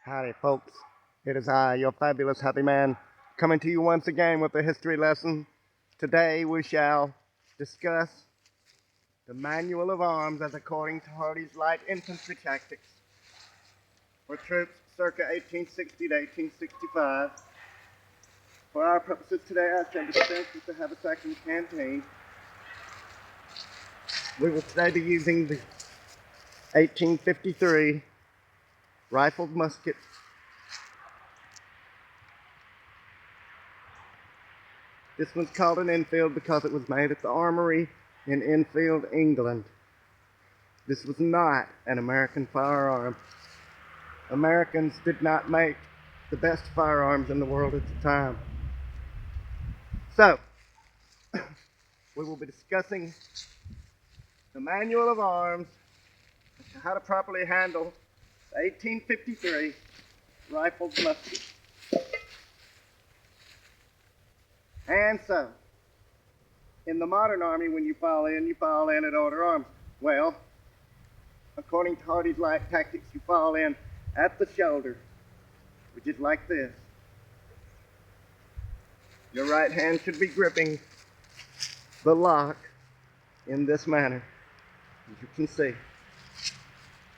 Howdy, folks. It is I, your fabulous happy man, coming to you once again with a history lesson. Today we shall discuss the Manual of Arms as according to Hardee's light infantry tactics for troops circa 1860 to 1865. For our purposes today, I shall dispense with the haversack and canteen. We will today be using the 1853 rifled musket. This one's called an Enfield because it was made at the armory in Enfield, England. This was not an American firearm. Americans did not make the best firearms in the world at the time. So, we will be discussing the Manual of Arms as to how to properly handle the 1853 rifled musket. And so, in the modern army, when you fall in at order arms. Well, according to Hardee's light tactics, you fall in at the shoulder, which is like this. Your right hand should be gripping the lock in this manner, as you can see.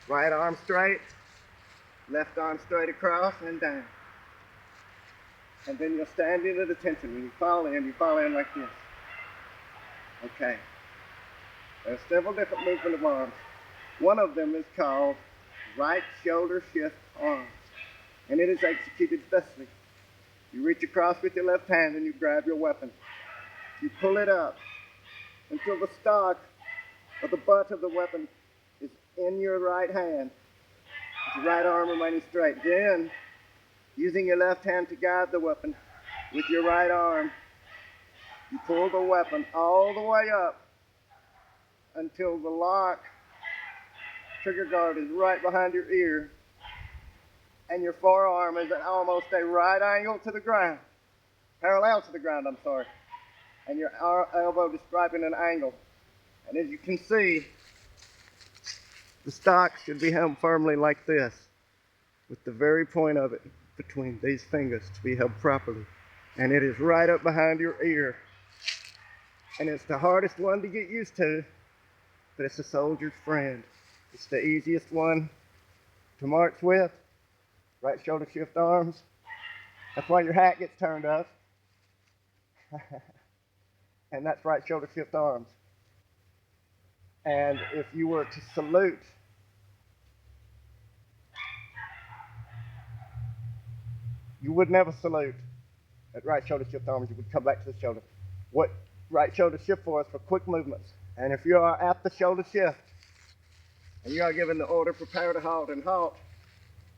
Right arm straight, left arm straight across and down. And then you'll stand in at attention. When you fall in like this. Okay. There are several different movement of arms. One of them is called right shoulder shift arms. And it is executed thusly. You reach across with your left hand and you grab your weapon. You pull it up until the stock or the butt of the weapon is in your right hand, with your right arm remaining straight. Then, using your left hand to guide the weapon with your right arm, you pull the weapon all the way up until the lock trigger guard is right behind your ear and your forearm is at almost a right angle to the ground, parallel to the ground, and your elbow describing an angle. And as you can see, the stock should be held firmly like this, with the very point of it between these fingers to be held properly. And it is right up behind your ear. And it's the hardest one to get used to, but it's a soldier's friend. It's the easiest one to march with. Right shoulder shift arms. That's why your hat gets turned up. And that's right shoulder shift arms. And if you were to salute, you would never salute at right shoulder shift arms. You would come back to the shoulder. What right shoulder shift for is for quick movements. And if you are at the shoulder shift and you are given the order prepare to halt and halt,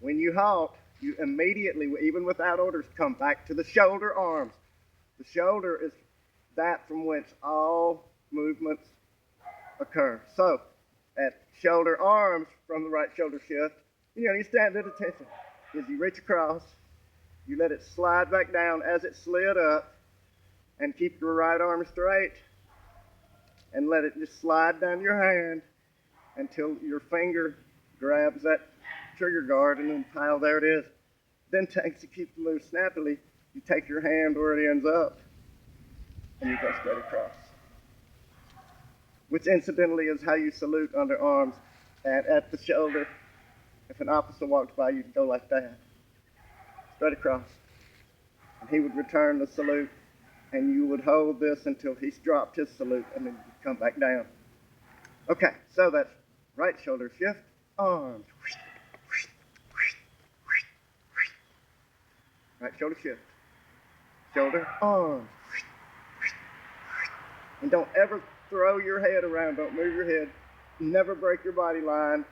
when you halt, you immediately, even without orders, come back to the shoulder arms. The shoulder is that from whence all movements occur. So, at shoulder arms from the right shoulder shift, you stand at attention. As you reach across, you let it slide back down as it slid up, and keep your right arm straight, and let it just slide down your hand until your finger grabs that trigger guard, and then there it is. Then to execute the move snappily, you take your hand where it ends up, and you go straight across. Which incidentally is how you salute under arms, and at the shoulder. If an officer walked by, you'd go like that, straight across. And he would return the salute, and you would hold this until he's dropped his salute, and then you'd come back down. Okay, so that's right shoulder shift, arms. Right shoulder shift, shoulder, arms. And don't ever throw your head around, don't move your head, never break your body line.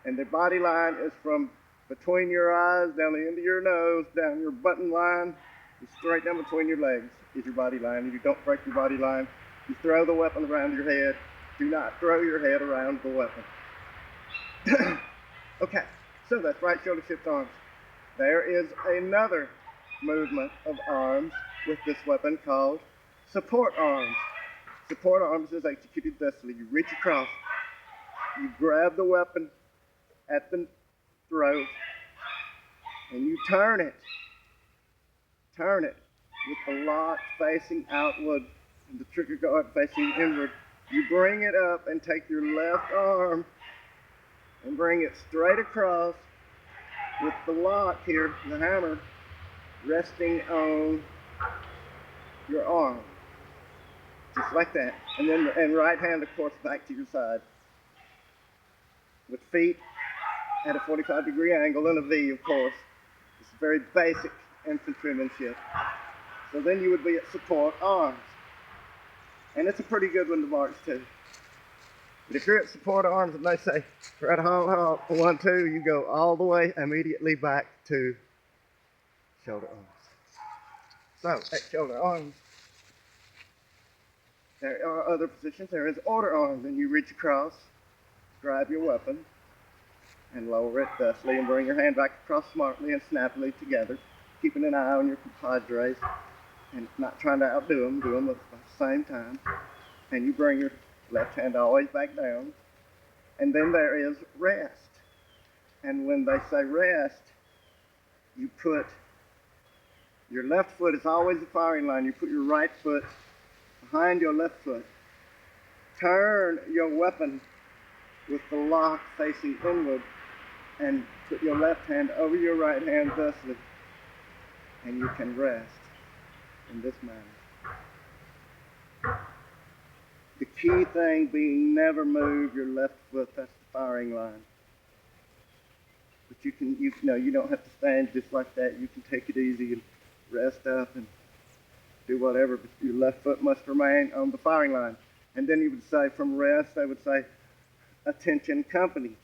And the body line is from between your eyes, down the end of your nose, down your button line, and straight down between your legs is your body line. And you don't break your body line. You throw the weapon around your head. Do not throw your head around the weapon. Okay, so that's right shoulder shift arms. There is another movement of arms with this weapon called support arms. Support arms is executed thusly. You reach across, you grab the weapon at the throat, and you turn it with the lock facing outward and the trigger guard facing inward. You bring it up and take your left arm and bring it straight across with the lock here, the hammer, resting on your arm. Just like that. And then right hand, of course, back to your side. With feet at a 45-degree angle and a V, of course. It's very basic infantrymanship. So then you would be at support arms. And it's a pretty good one to march to. But if you're at support arms and they say, right, halt, 1, 2, you go all the way immediately back to shoulder arms. So, at shoulder arms, there are other positions. There is order arms, and you reach across, grab your weapon, and lower it thusly, and bring your hand back across smartly and snappily together, keeping an eye on your compadres, and not trying to outdo them, do them at the same time. And you bring your left hand always back down, and then there is rest. And when they say rest, you put your left foot is always the firing line. You put your right foot behind your left foot. Turn your weapon with the lock facing inward, and put your left hand over your right hand thusly, and you can rest in this manner. The key thing being never move your left foot. That's the firing line. But you don't have to stand just like that. You can take it easy and rest up and do whatever, but your left foot must remain on the firing line. And then you would say from rest, they would say, attention company.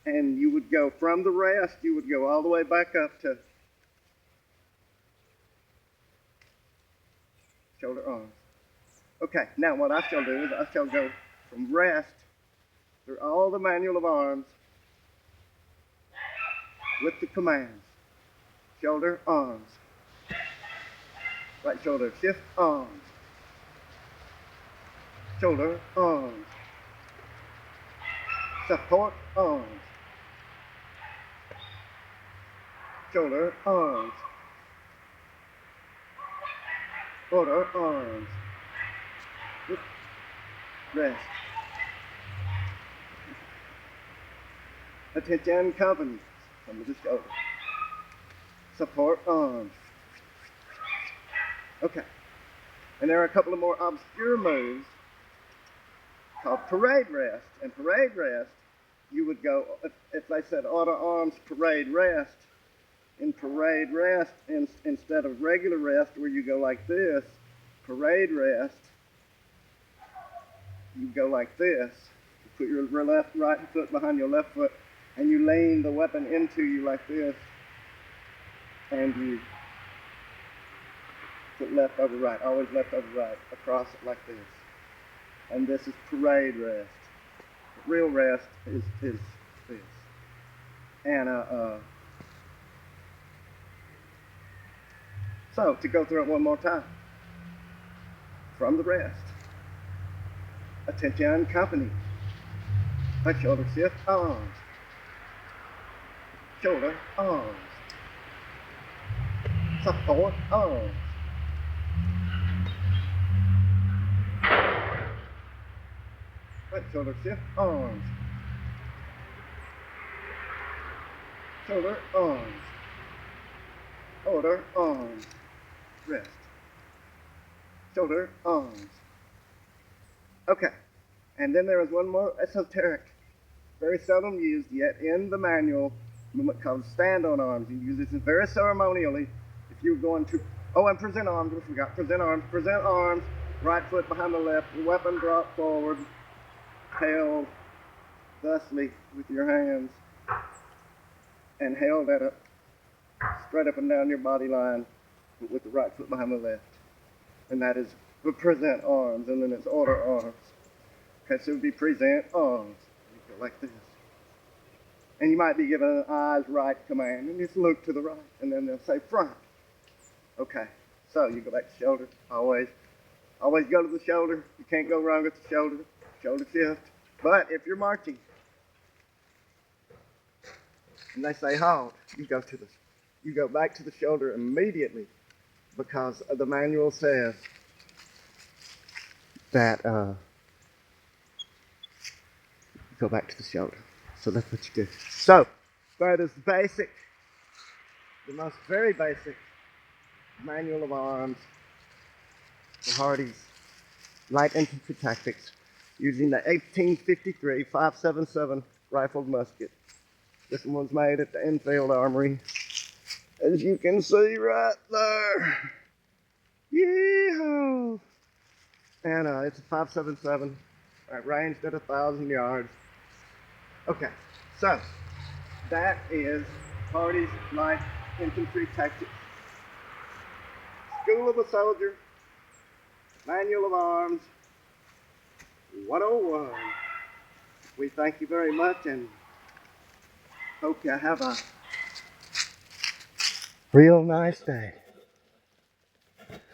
And you would go from the rest, you would go all the way back up to shoulder arms. Okay, now what I shall do is I shall go from rest through all the manual of arms with the commands. Shoulder, arms. Right shoulder, shift, arms. Shoulder, arms. Support, arms. Shoulder, arms. Order, arms. Rest. Attention company. Under the shoulder. Support arms. Okay. And there are a couple of more obscure moves called parade rest. And parade rest, you would go, if they said order arms, parade rest, in parade rest, instead of regular rest where you go like this, parade rest, you go like this. You put your right foot behind your left foot, and you lean the weapon into you like this, and you put left over right, always left over right, across it like this. And this is parade rest. The real rest is this. And so to go through it one more time. From the rest. Attention company. Right shoulder shift, arms. Shoulder, arms. Support, arms. Right shoulder shift, arms. Shoulder, arms. Order, arms. Rest. Shoulder, arms. Okay. And then there is one more esoteric, very seldom used yet in the manual, movement called stand on arms. You use this very ceremonially if you're going to, and present arms, we forgot, present arms, right foot behind the left, weapon brought forward, held thusly with your hands, and held at a straight up and down your body line with the right foot behind the left. And that is the present arms, and then it's order arms. Okay, so it would be present arms. You go like this. And you might be given an eyes right command, and just look to the right, and then they'll say front. Okay, so you go back to shoulder, always go to the shoulder. You can't go wrong with the shoulder shift. But if you're marching, and they say halt, you go to the you go back to the shoulder immediately, because the manual says that go back to the shoulder. So that's what you do. So that is basic, the most very basic manual of arms for Hardee's light infantry tactics, using the 1853 5.77 rifled musket. This one's made at the Enfield Armory, as you can see right there. Yeehaw! And it's a 5.77, ranged at 1,000 yards. Okay, so that is Hardee's light infantry tactics. School of a Soldier, Manual of Arms 101. We thank you very much and hope you have a real nice day.